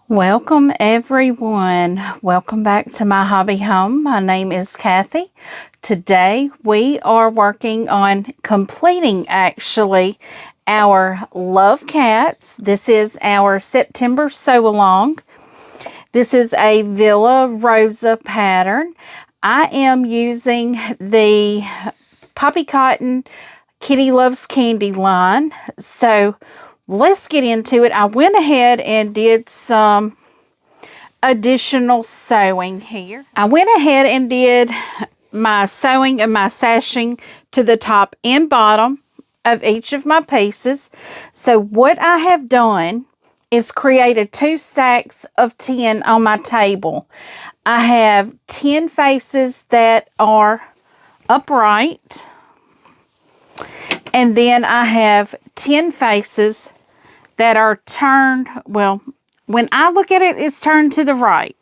Welcome everyone. Welcome back to My Hobby Home. My name is Cathy. Today we are working on completing our Love Cats. This is our September sew along. This is a Villa Rosa pattern. I am using the Poppy Cotton Kitty Loves Candy line. So let's get into it. I went ahead and did some additional sewing here. I went ahead and did my sewing and my sashing to the top and bottom of each of my pieces. So what I have done is created 2 stacks of 10 on my table. I have 10 faces that are upright, and then I have 10 faces that are turned, well, when I look at it, it's turned to the right.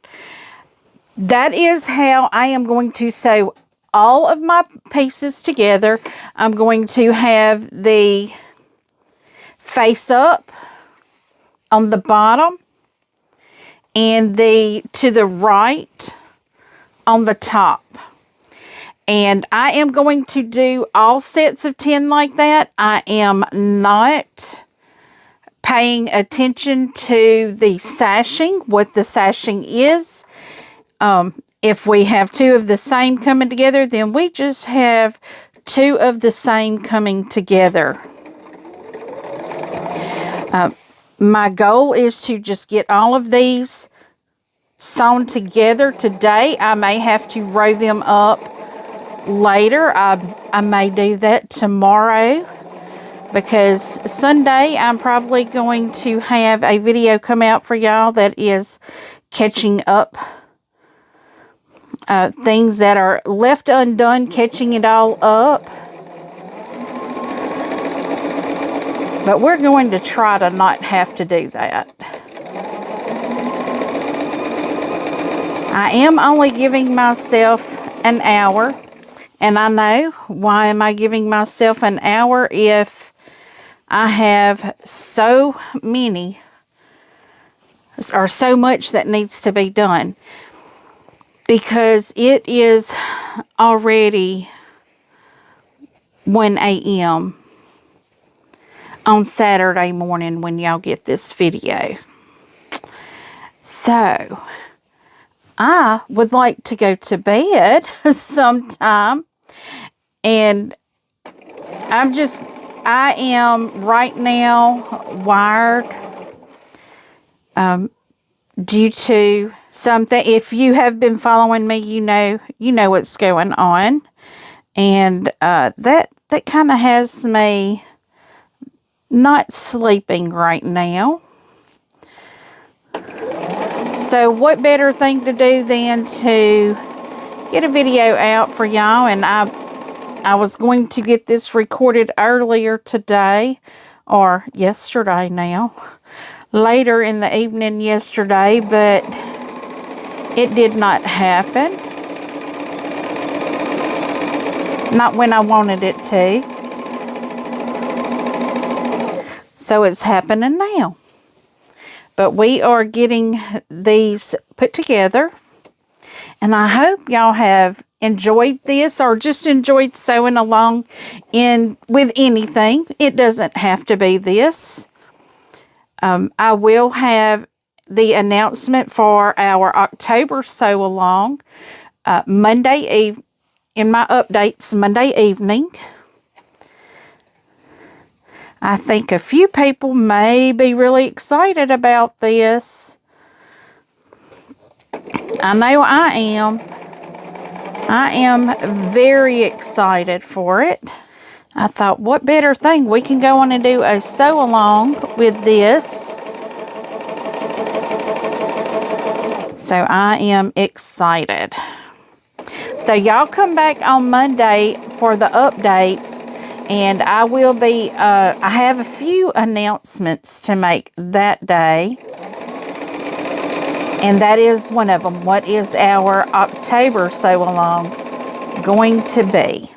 That is how I am going to sew all of my pieces together. I'm going to have the face up on the bottom and the to the right on the top. And I am going to do all sets of 10 like that. I am not paying attention to the sashing, what the sashing is. If we have 2 of the same coming together, then we just have 2 of the same coming together. My goal is to just get all of these sewn together today. I may have to row them up later. I may do that tomorrow, because Sunday I'm probably going to have a video come out for y'all that is catching up things that are left undone, catching it all up. But we're going to try to not have to do that. I am only giving myself an hour, and I know, why am I giving myself an hour if I have so many or so much that needs to be done? Because it is already 1 a.m. on Saturday morning when y'all get this video. So I would like to go to bed sometime, and I am right now wired due to something. If you have been following me, you know what's going on, and that kind of has me not sleeping right now. So what better thing to do than to get a video out for y'all? And I was going to get this recorded earlier today, or yesterday now, later in the evening yesterday, but it did not happen. Not when I wanted it to. So it's happening now. But we are getting these put together, and I hope y'all have enjoyed this, or just enjoyed sewing along with anything. It doesn't have to be this. I will have the announcement for our October sew along Monday in my updates Monday evening. I think a few people may be really excited about this. I know I am. I am very excited for it. I thought, what better thing? We can go on and do a sew along with this. So I am excited. So y'all come back on Monday for the updates. And I will be, I have a few announcements to make that day. And that is one of them. What is our October sew along going to be?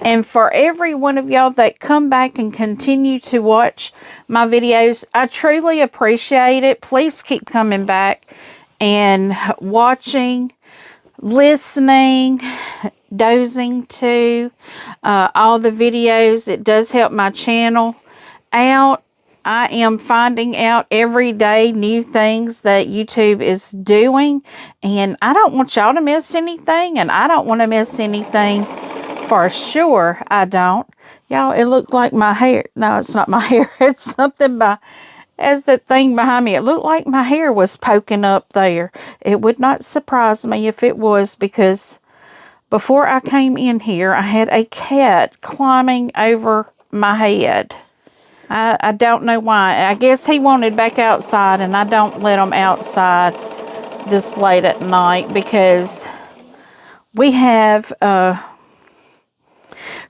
And for every one of y'all that come back and continue to watch my videos, I truly appreciate it. Please keep coming back and watching, listening, dozing to all the videos. It does help my channel out. I am finding out every day new things that YouTube is doing, and I don't want y'all to miss anything, and I don't want to miss anything for sure. I don't. Y'all, it looked like my hair. No, it's not my hair. It's something as that thing behind me. It looked like my hair was poking up there. It would not surprise me if it was, because before I came in here, I had a cat climbing over my head. I don't know why. I guess he wanted back outside, and I don't let him outside this late at night because we have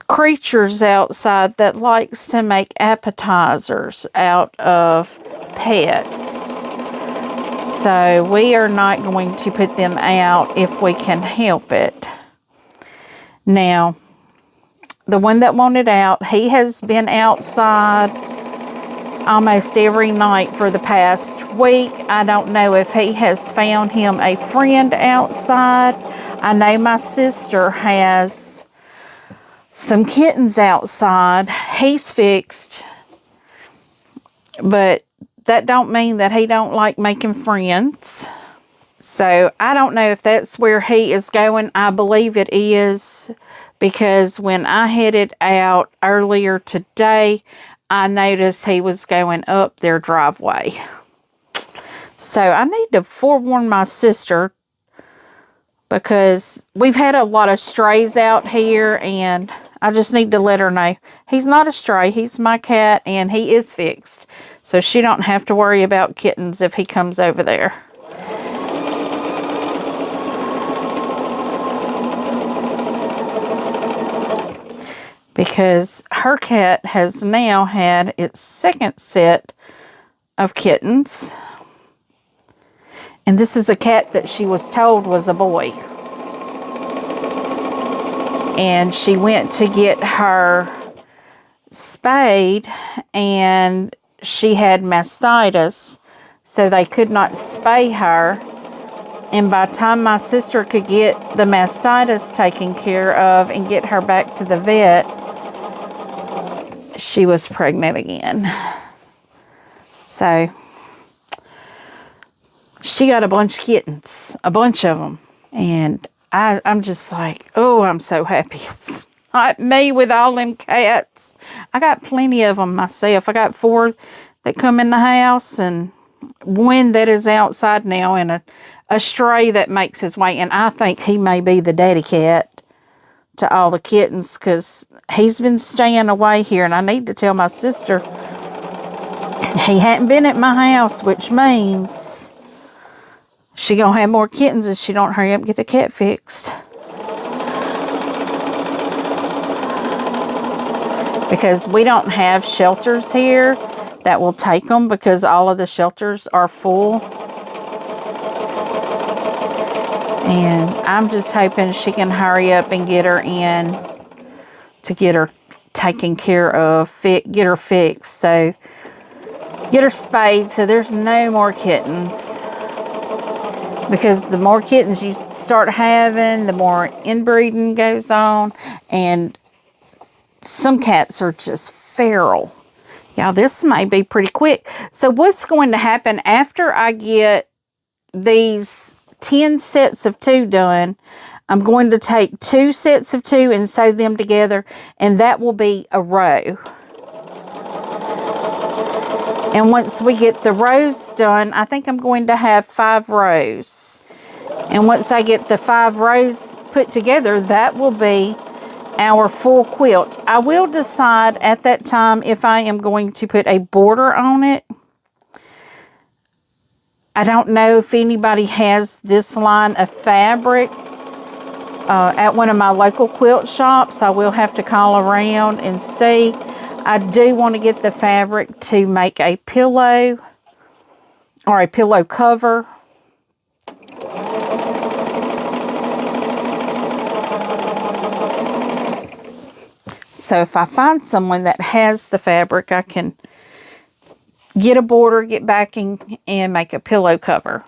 creatures outside that likes to make appetizers out of pets. So we are not going to put them out if we can help it. Now, the one that wanted out, he has been outside almost every night for the past week. I don't know if he has found him a friend outside. I know my sister has some kittens outside. He's fixed, but that don't mean that he don't like making friends. So I don't know if that's where he is going. I believe it is, because when I headed out earlier today, I noticed he was going up their driveway. So I need to forewarn my sister, because we've had a lot of strays out here, and I just need to let her know he's not a stray. He's my cat, and he is fixed. So she don't have to worry about kittens if he comes over there. Because her cat has now had its second set of kittens. And this is a cat that she was told was a boy. And she went to get her spayed, and she had mastitis, so they could not spay her. And by the time my sister could get the mastitis taken care of and get her back to the vet, she was pregnant again. So she got a bunch of kittens, a bunch of them. And I'm just like, oh, I'm so happy it's not me with all them cats. I got plenty of them myself. I got 4 that come in the house, and 1 that is outside now, and a stray that makes his way. And I think he may be the daddy cat to all the kittens, because he's been staying away here, and I need to tell my sister he hadn't been at my house, which means she gonna have more kittens if she don't hurry up and get the cat fixed. Because we don't have shelters here that will take them, because all of the shelters are full. And I'm just hoping she can hurry up and get her in to get her taken care of, get her fixed, so get her spayed so there's no more kittens. Because the more kittens you start having, the more inbreeding goes on, and some cats are just feral. Now, this may be pretty quick. So what's going to happen after I get these 10 sets of 2 done, I'm going to take 2 sets of 2 and sew them together, and that will be a row. And once we get the rows done, I think I'm going to have 5 rows. And once I get the 5 rows put together, that will be our full quilt. I will decide at that time if I am going to put a border on it. I don't know if anybody has this line of fabric at one of my local quilt shops. I will have to call around and see. I do want to get the fabric to make a pillow or a pillow cover. So if I find someone that has the fabric, I can get a border, get backing, and make a pillow cover.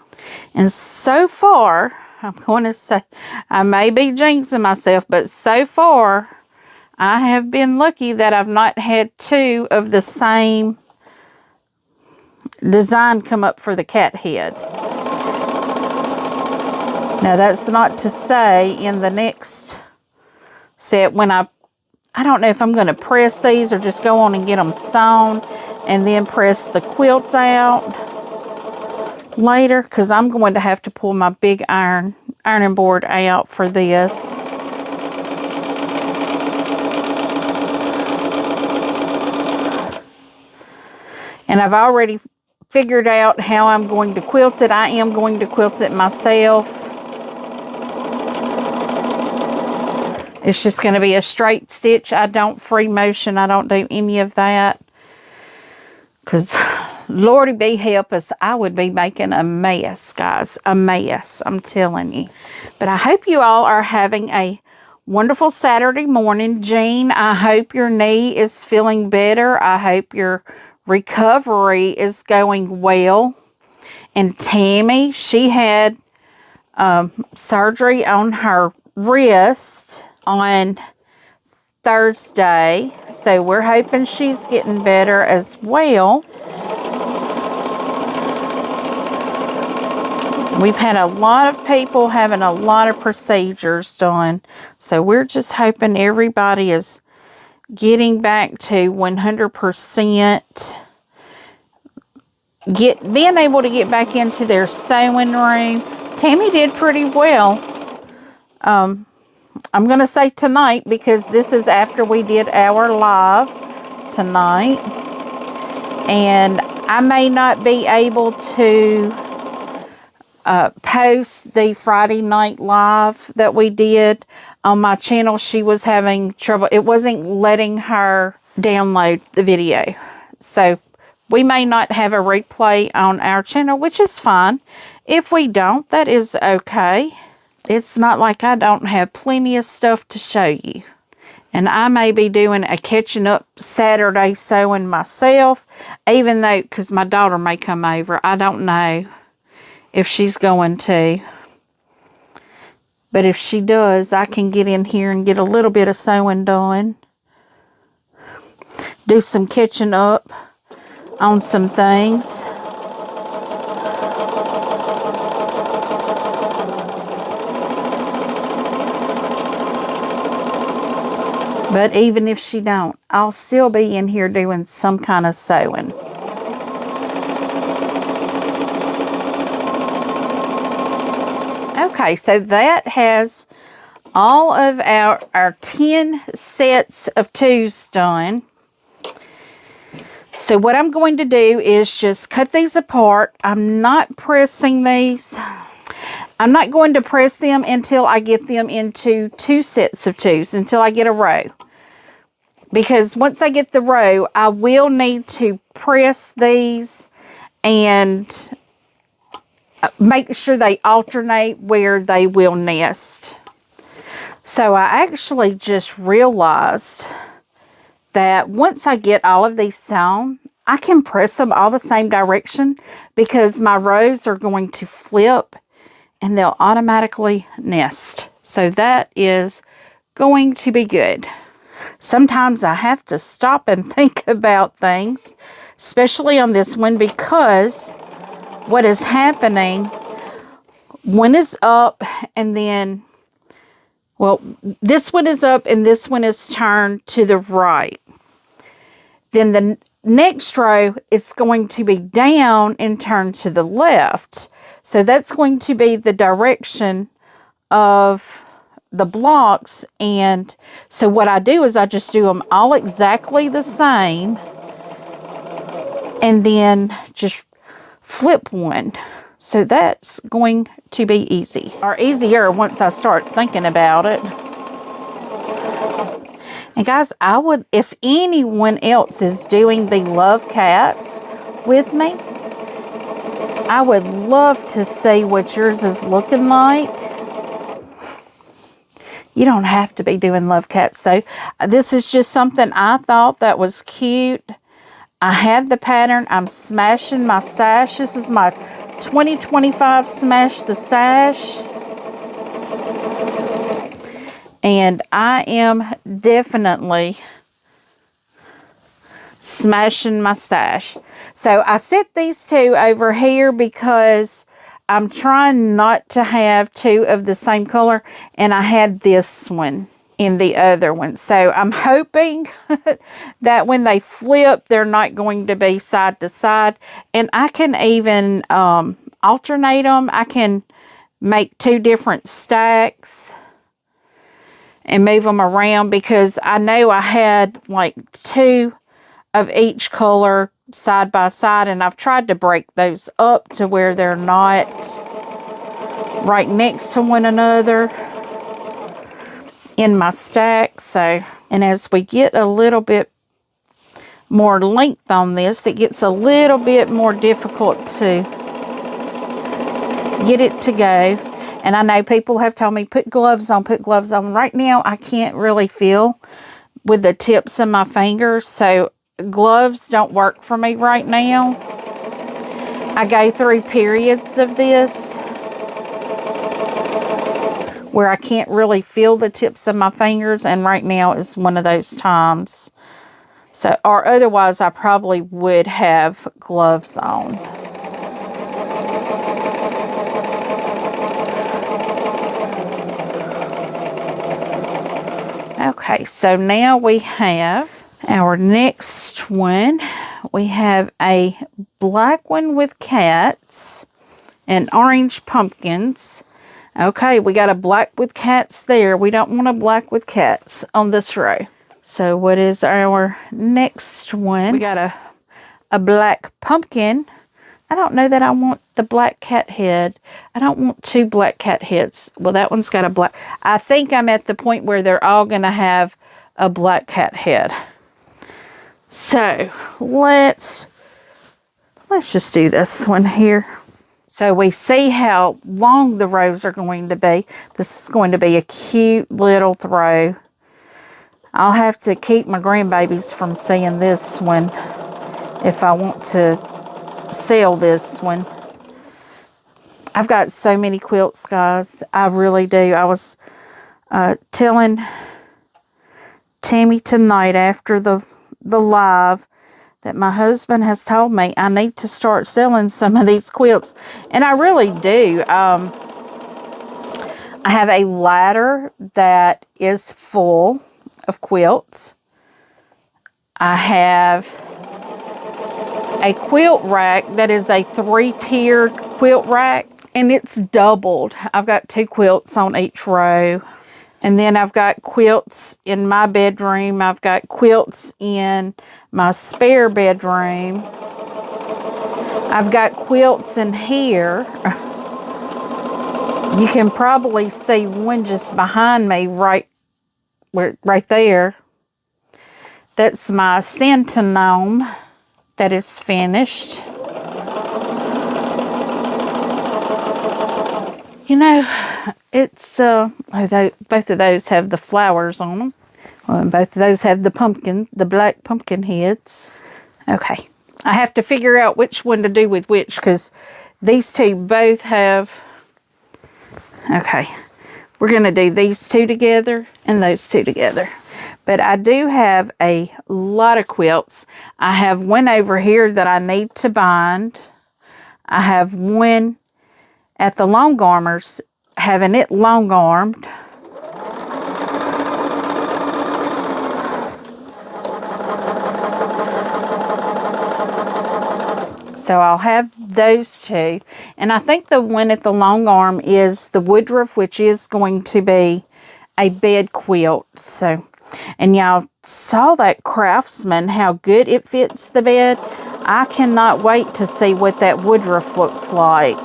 And so far, I'm going to say, I may be jinxing myself, but so far, I have been lucky that I've not had two of the same design come up for the cat head. Now, that's not to say in the next set when I don't know if I'm going to press these or just go on and get them sewn and then press the quilt out later, because I'm going to have to pull my big ironing board out for this. And I've already figured out how I'm going to quilt it. I am going to quilt it myself. It's just going to be a straight stitch. I don't free motion. I don't do any of that. Because, Lordy be help us, I would be making a mess, guys. A mess, I'm telling you. But I hope you all are having a wonderful Saturday morning. Jean, I hope your knee is feeling better. I hope your recovery is going well. And Tammy, she had surgery on her wrist on Thursday, so we're hoping she's getting better as well. We've had a lot of people having a lot of procedures done, so we're just hoping everybody is getting back to 100%, being able to get back into their sewing room. Tammy did pretty well. I'm going to say tonight, because this is after we did our live tonight. And I may not be able to post the Friday night live that we did on my channel. She was having trouble. It wasn't letting her download the video. So we may not have a replay on our channel, which is fine. If we don't, that is okay. It's not like I don't have plenty of stuff to show you. And I may be doing a catching up Saturday sewing myself, even though, because my daughter may come over. I don't know if she's going to. But if she does, I can get in here and get a little bit of sewing done. Do some catching up on some things. But even if she don't, I'll still be in here doing some kind of sewing. Okay, so that has all of our 10 sets of twos done. So what I'm going to do is just cut these apart. I'm not pressing these. I'm not going to press them until I get them into 2 sets of twos, until I get a row. Because once I get the row, I will need to press these and make sure they alternate where they will nest. So I actually just realized that once I get all of these sewn, I can press them all the same direction, because my rows are going to flip and they'll automatically nest. So that is going to be good. Sometimes I have to stop and think about things, especially on this one, because what is happening, one is up and then, well, this one is up and this one is turned to the right. Then the next row is going to be down and turned to the left. So that's going to be the direction of the blocks. And so what I do is I just do them all exactly the same and then just flip one. So that's going to be easy, or easier once I start thinking about it. And guys, I would, if anyone else is doing the Love Cats with me, I would love to see what yours is looking like. You don't have to be doing love cats, though. This is just something I thought that was cute. I had the pattern. I'm smashing my stash. This is my 2025 Smash the Stash. And I am definitely smashing my stash. So I set these two over here because I'm trying not to have two of the same color. And I had this one in the other one. So I'm hoping that when they flip, they're not going to be side to side. And I can even alternate them. I can make two different stacks and move them around, because I know I had like two of each color side by side, and I've tried to break those up to where they're not right next to one another in my stack. So, and as we get a little bit more length on this, it gets a little bit more difficult to get it to go. And I know people have told me, put gloves on, put gloves on. Right now, I can't really feel with the tips of my fingers, so gloves don't work for me right now. I go through periods of this where I can't really feel the tips of my fingers, and right now is one of those times. So, or otherwise, I probably would have gloves on. Okay, so now we have our next one. We have a black one with cats and orange pumpkins. Okay, we got a black with cats there. We don't want a black with cats on this row. So what is our next one? We got a black pumpkin. I don't know that I want the black cat head. I don't want two black cat heads. Well, that one's got a black. I think I'm at the point where they're all going to have a black cat head. So let's just do this one here. So we see how long the rows are going to be. This is going to be a cute little throw. I'll have to keep my grandbabies from seeing this one if I want to sell this one. I've got so many quilts, guys. I really do. I was telling Tammy tonight after the live that my husband has told me I need to start selling some of these quilts, and I really do. I have a ladder that is full of quilts. I have a quilt rack that is a 3-tiered quilt rack, and it's doubled. I've got 2 quilts on each row. And then I've got quilts in my bedroom. I've got quilts in my spare bedroom. I've got quilts in here. You can probably see one just behind me right there. That's my Santa gnome that is finished. You know, it's, both of those have the flowers on them. And both of those have the black pumpkin heads. Okay. I have to figure out which one to do with which, because these two both have, okay. We're going to do these two together and those two together. But I do have a lot of quilts. I have one over here that I need to bind. I have one at the long armers, having it long armed. So I'll have those two. And I think the one at the long arm is the woodruff, which is going to be a bed quilt. So, and y'all saw that Craftsman, how good it fits the bed. I cannot wait to see what that woodruff looks like,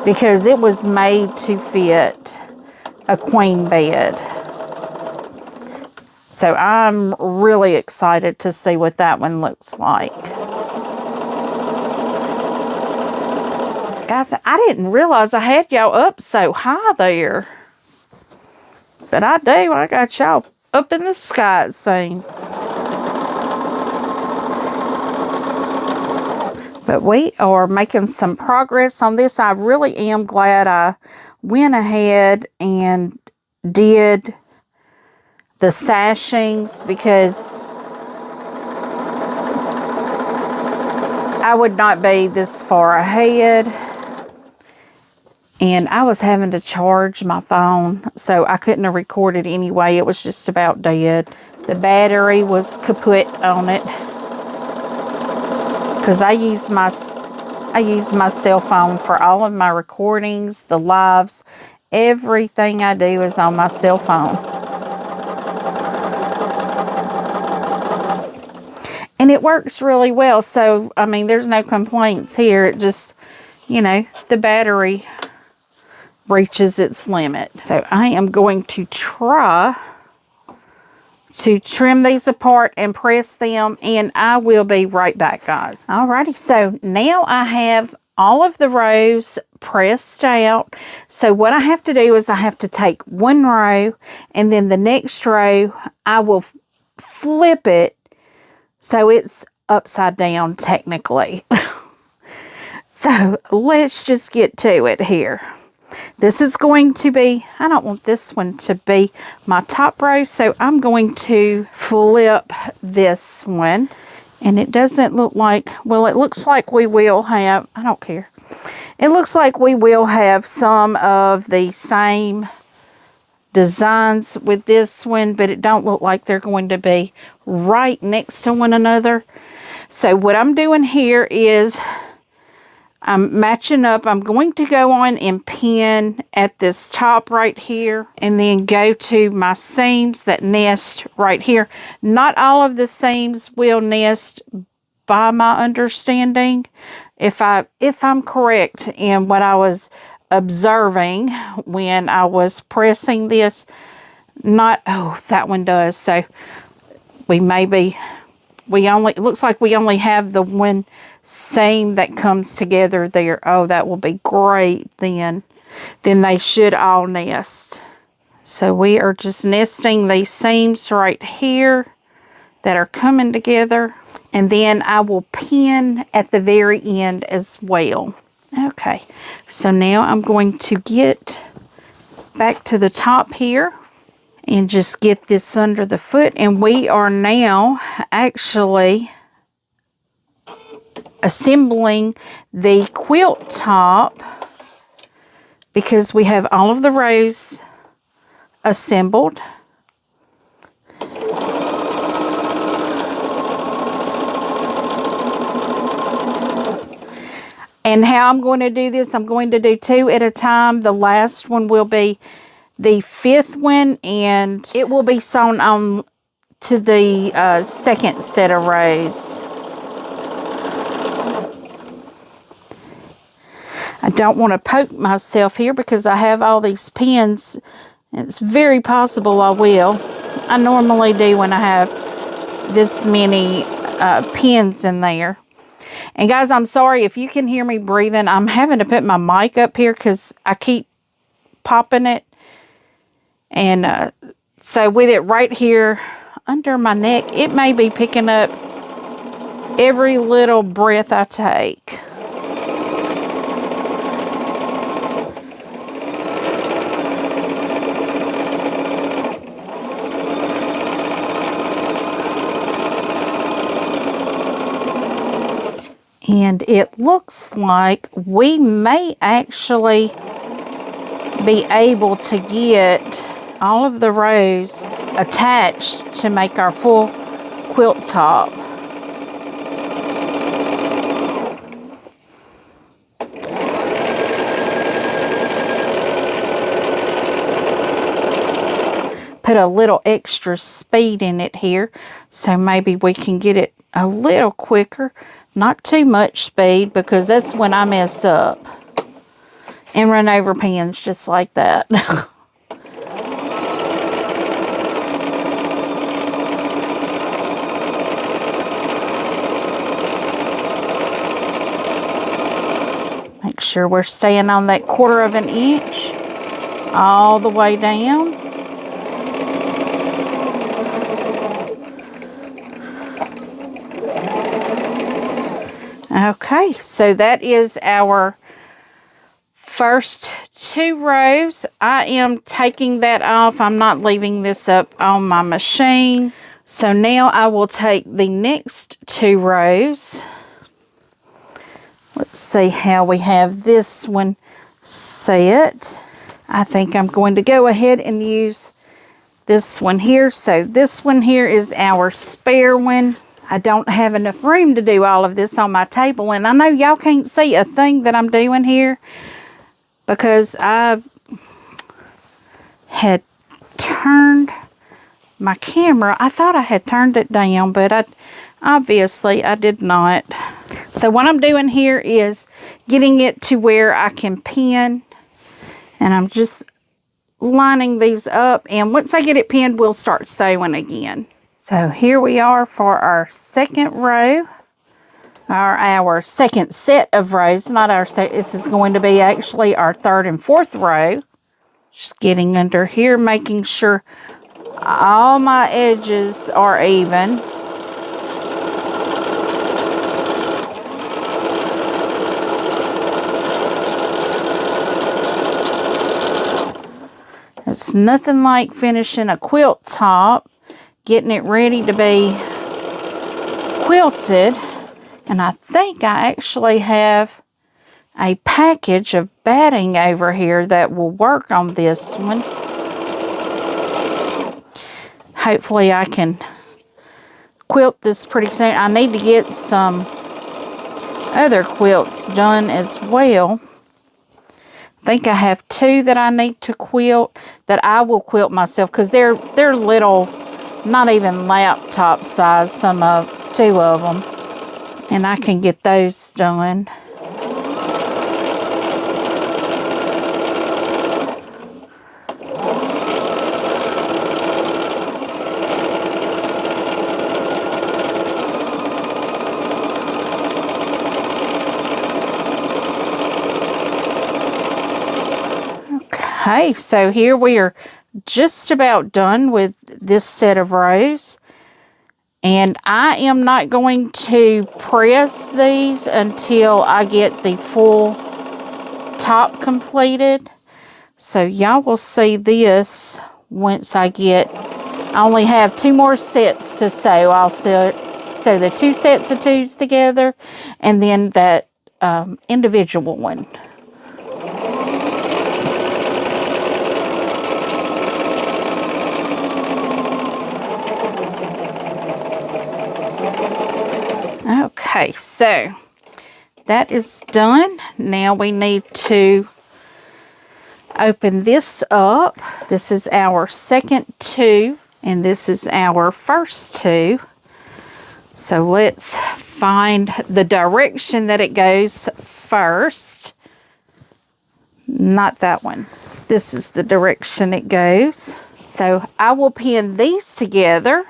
because it was made to fit a queen bed. So I'm really excited to see what that one looks like. Guys, I didn't realize I had y'all up so high there. something. I do. I got y'all up in the sky, it seems. But we are making some progress on this. I really am glad I went ahead and did the sashings, because I would not be this far ahead. And I was having to charge my phone, so I couldn't have recorded anyway. It was just about dead. The battery was kaput on it, because I use my cell phone for all of my recordings, the lives, everything I do is on my cell phone. And it works really well, so, I mean, there's no complaints here. It just, you know, the battery reaches its limit. So I am going to try to trim these apart and press them, and I will be right back, guys. Alrighty, so now I have all of the rows pressed out. So what I have to do is I have to take one row, and then the next row I will flip it so it's upside down technically. So let's just get to it here. This is going to be, I don't want this one to be my top row, so I'm going to flip this one. And it doesn't look like, well, it looks like we will have, I don't care. It looks like we will have some of the same designs with this one, but it don't look like they're going to be right next to one another. So what I'm doing here is I'm matching up. I'm going to go on and pin at this top right here, and then go to my seams that nest right here. Not all of the seams will nest, by my understanding. If I'm correct in what I was observing when I was pressing this, not, oh, that one does. So it looks like we only have the one seam that comes together there. Oh, that will be great then. Then they should all nest. So we are just nesting these seams right here that are coming together. And then I will pin at the very end as well. Okay, so now I'm going to get back to the top here and just get this under the foot. And we are now actually assembling the quilt top, because we have all of the rows assembled. And how I'm going to do this, I'm going to do 2 at a time. The last one will be the 5th one, and it will be sewn on to the second set of rows. I don't want to poke myself here because I have all these pins. It's very possible I will. I normally do when I have this many pins in there. And guys, I'm sorry if you can hear me breathing. I'm having to put my mic up here because I keep popping it. And so with it right here under my neck, it may be picking up every little breath I take. And it looks like we may actually be able to get all of the rows attached to make our full quilt top. Put a little extra speed in it here, so maybe we can get it a little quicker. Not too much speed, because that's when I mess up and run over pins just like that. Make sure we're staying on that 1/4 inch all the way down. Okay, so that is our first 2 rows. I am taking that off. I'm not leaving this up on my machine. So now I will take the next 2 rows. Let's see how we have this one set. I think I'm going to go ahead and use this one here. So this one here is our spare one. I don't have enough room to do all of this on my table. And I know y'all can't see a thing that I'm doing here because I had turned my camera. I thought I had turned it down, but obviously I did not. So what I'm doing here is getting it to where I can pin. And I'm just lining these up. And once I get it pinned, we'll start sewing again. So here we are for our second row. Our second set of rows. Not our set. This is going to be actually our third and fourth row. Just getting under here, making sure all my edges are even. It's nothing like finishing a quilt top, getting it ready to be quilted. And I think I actually have a package of batting over here that will work on this one. Hopefully I can quilt this pretty soon. I need to get some other quilts done as well. I think I have 2 that I need to quilt, that I will quilt myself, because they're little, not even laptop size, 2 of them. And I can get those done. Okay, so here we are just about done with this set of rows. And I am not going to press these until I get the full top completed. So y'all will see this once I only have 2 more sets to sew. I'll sew the 2 sets of 2s together and then that individual one. Okay, so that is done. Now we need to open this up. This is our second 2, and this is our first 2. So let's find the direction that it goes first. Not that one. This is the direction it goes. So I will pin these together.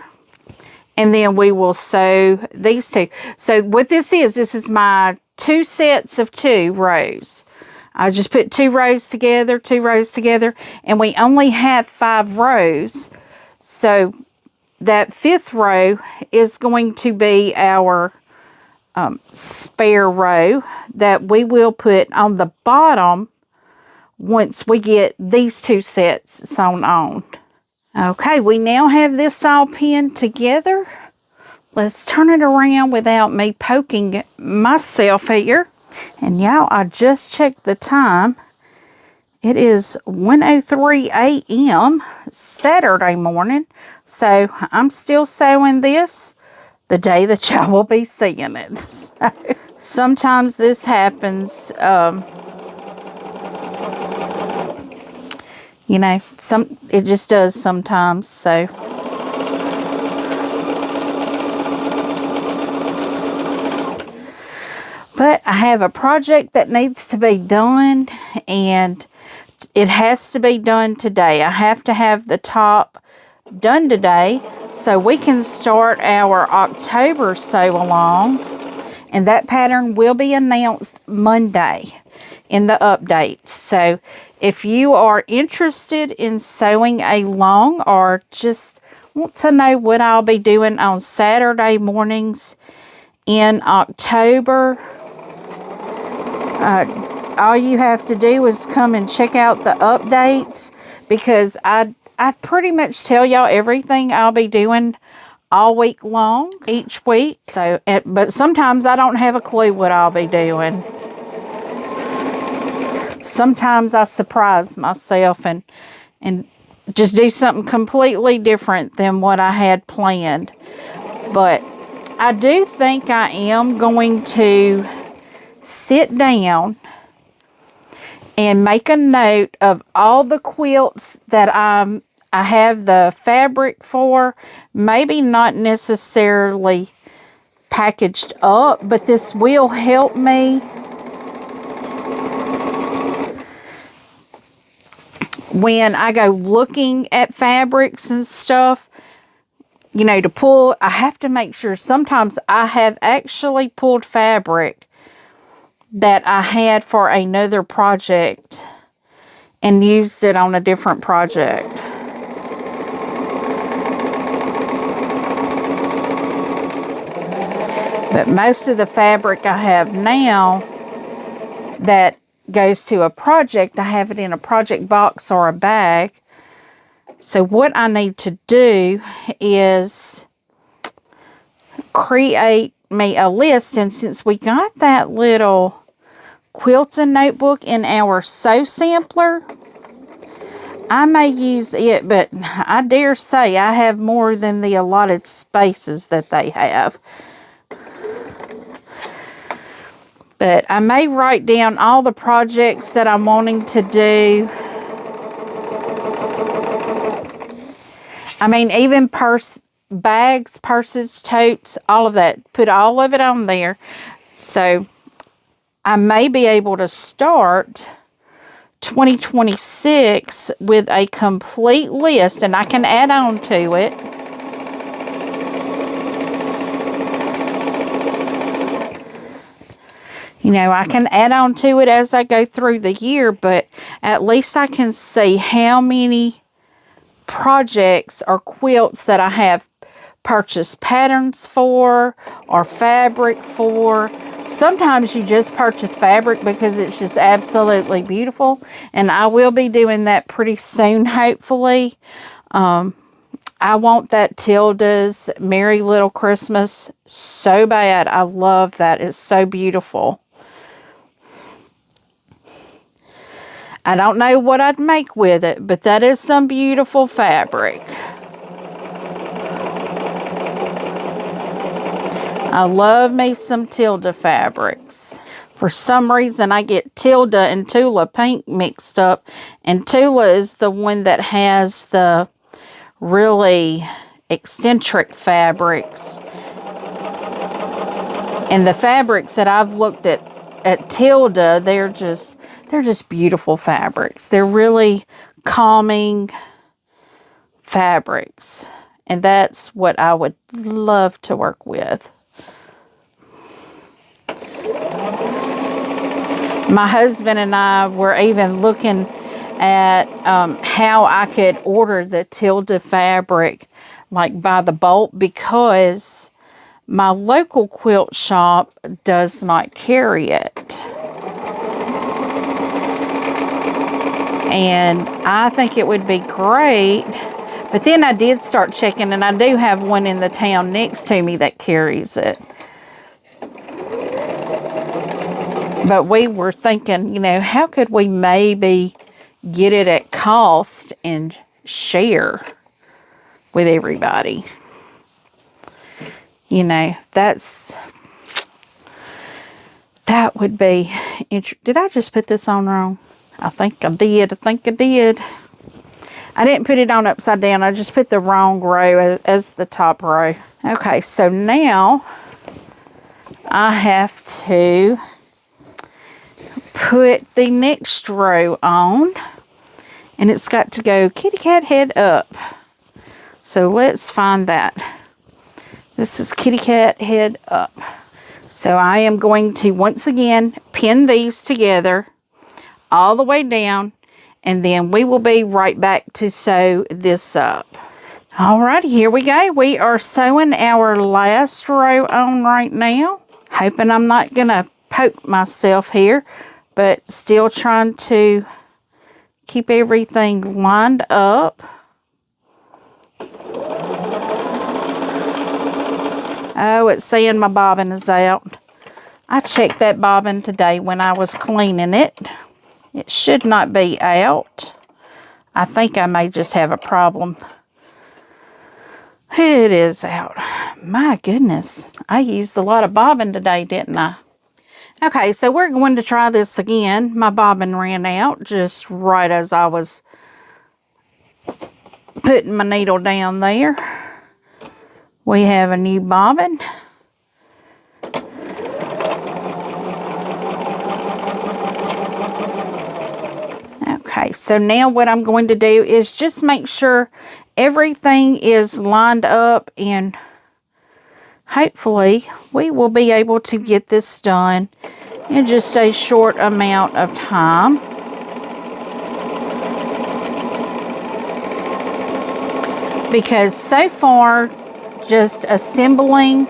And then we will sew these 2. So what this is my 2 sets of 2 rows. I just put 2 rows together, 2 rows together, and we only have 5 rows. So that 5th row is going to be our spare row that we will put on the bottom once we get these 2 sets sewn on. Okay, we now have this all pinned together. Let's turn it around without me poking myself here. And y'all, I just checked the time. It is 1:03 a.m. Saturday morning. So I'm still sewing this the day that y'all will be seeing it. So, sometimes this happens. You know, it just does sometimes, so. But I have a project that needs to be done, and it has to be done today. I have to have the top done today so we can start our October sew along, and that pattern will be announced Monday in the updates. So if you are interested in sewing along or just want to know what I'll be doing on Saturday mornings in October, All you have to do is come and check out the updates, because I pretty much tell y'all everything I'll be doing all week long, each week. So, but sometimes I don't have a clue what I'll be doing. Sometimes I surprise myself and just do something completely different than what I had planned. But I do think I am going to sit down and make a note of all the quilts that I have the fabric for. Maybe not necessarily packaged up, but this will help me when I go looking at fabrics and stuff, you know, to pull. I have to make sure. Sometimes I have actually pulled fabric that I had for another project and used it on a different project. But most of the fabric I have now that goes to a project, I have it in a project box or a bag. So what I need to do is create me a list. And since we got that little quilting notebook in our sew sampler, I may use it, but I dare say I have more than the allotted spaces that they have. But I may write down all the projects that I'm wanting to do. I mean, even bags, purses, totes, all of that. Put all of it on there. So I may be able to start 2026 with a complete list, and I can add on to it. You know, I can add on to it as I go through the year, but at least I can see how many projects or quilts that I have purchased patterns for or fabric for. Sometimes you just purchase fabric because it's just absolutely beautiful, and I will be doing that pretty soon, hopefully. I want that Tilda's Merry Little Christmas so bad. I love that. It's so beautiful. I don't know what I'd make with it, but that is some beautiful fabric. I love me some Tilda fabrics. For some reason, I get Tilda and Tula Pink mixed up, and Tula is the one that has the really eccentric fabrics. And the fabrics that I've looked at Tilda, they're just beautiful fabrics. They're really calming fabrics. And that's what I would love to work with. My husband and I were even looking at how I could order the Tilda fabric like by the bolt, because my local quilt shop does not carry it. And I think it would be great. But then I did start checking, and I do have one in the town next to me that carries it. But we were thinking, you know, how could we maybe get it at cost and share with everybody? You know, that would be interesting. Did I just put this on wrong? I think I did. I didn't put it on upside down. I just put the wrong row as the top row. Okay, so now I have to put the next row on, and it's got to go kitty cat head up. So let's find that. This is kitty cat head up. So I am going to once again pin these together all the way down, and then we will be right back to sew this up. Alrighty, here we go. We are sewing our last row on right now. Hoping I'm not gonna poke myself here. but still trying to keep everything lined up. Oh, it's saying my bobbin is out. I checked that bobbin today when I was cleaning it. It should not be out. I think I may just have a problem. It is out. My goodness. I used a lot of bobbin today, didn't I? Okay, so we're going to try this again. My bobbin ran out just right as I was putting my needle down there. We have a new bobbin. Okay, so now what I'm going to do is just make sure everything is lined up, and hopefully we will be able to get this done in just a short amount of time. Because so far, just assembling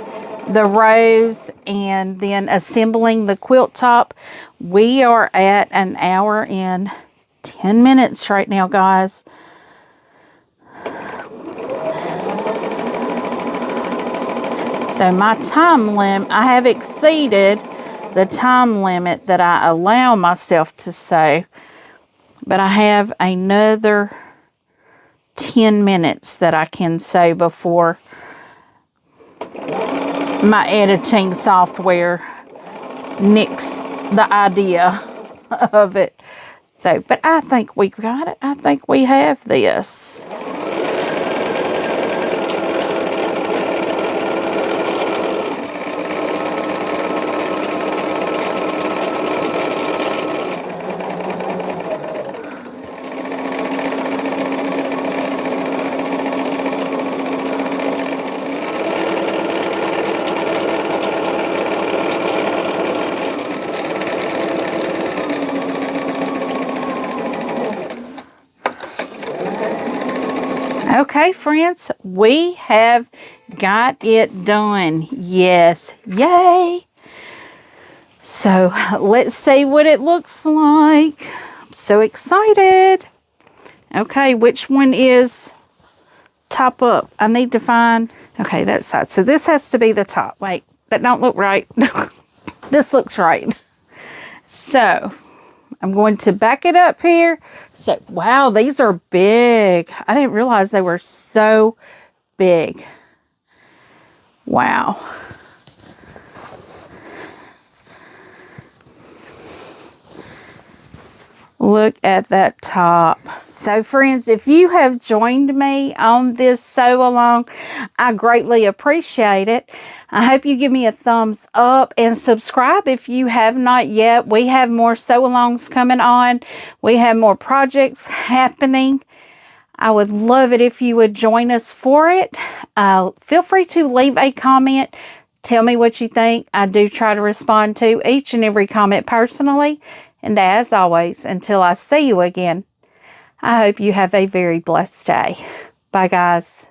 the rows and then assembling the quilt top, we are at an hour and 10 minutes right now, guys. So my time limit, I have exceeded the time limit that I allow myself to sew, but I have another 10 minutes that I can sew before my editing software nicks the idea of it. So, but I think we got it. I think we have this. Okay, friends, we have got it done. Yes, yay! So, let's see what it looks like. I'm so excited. Okay, which one is top up? I need to find, okay, that side. So, this has to be the top. Wait, that don't look right. This looks right. So, I'm going to back it up here. So, wow, these are big. I didn't realize they were so big. Wow. Look at that top. So, friends, if you have joined me on this sew along, I greatly appreciate it. I hope you give me a thumbs up and subscribe if you have not yet. We have more sew alongs coming on. We have more projects happening. I would love it if you would join us for it. Feel free to leave a comment. Tell me what you think. I do try to respond to each and every comment personally. And as always, until I see you again, I hope you have a very blessed day. Bye, guys.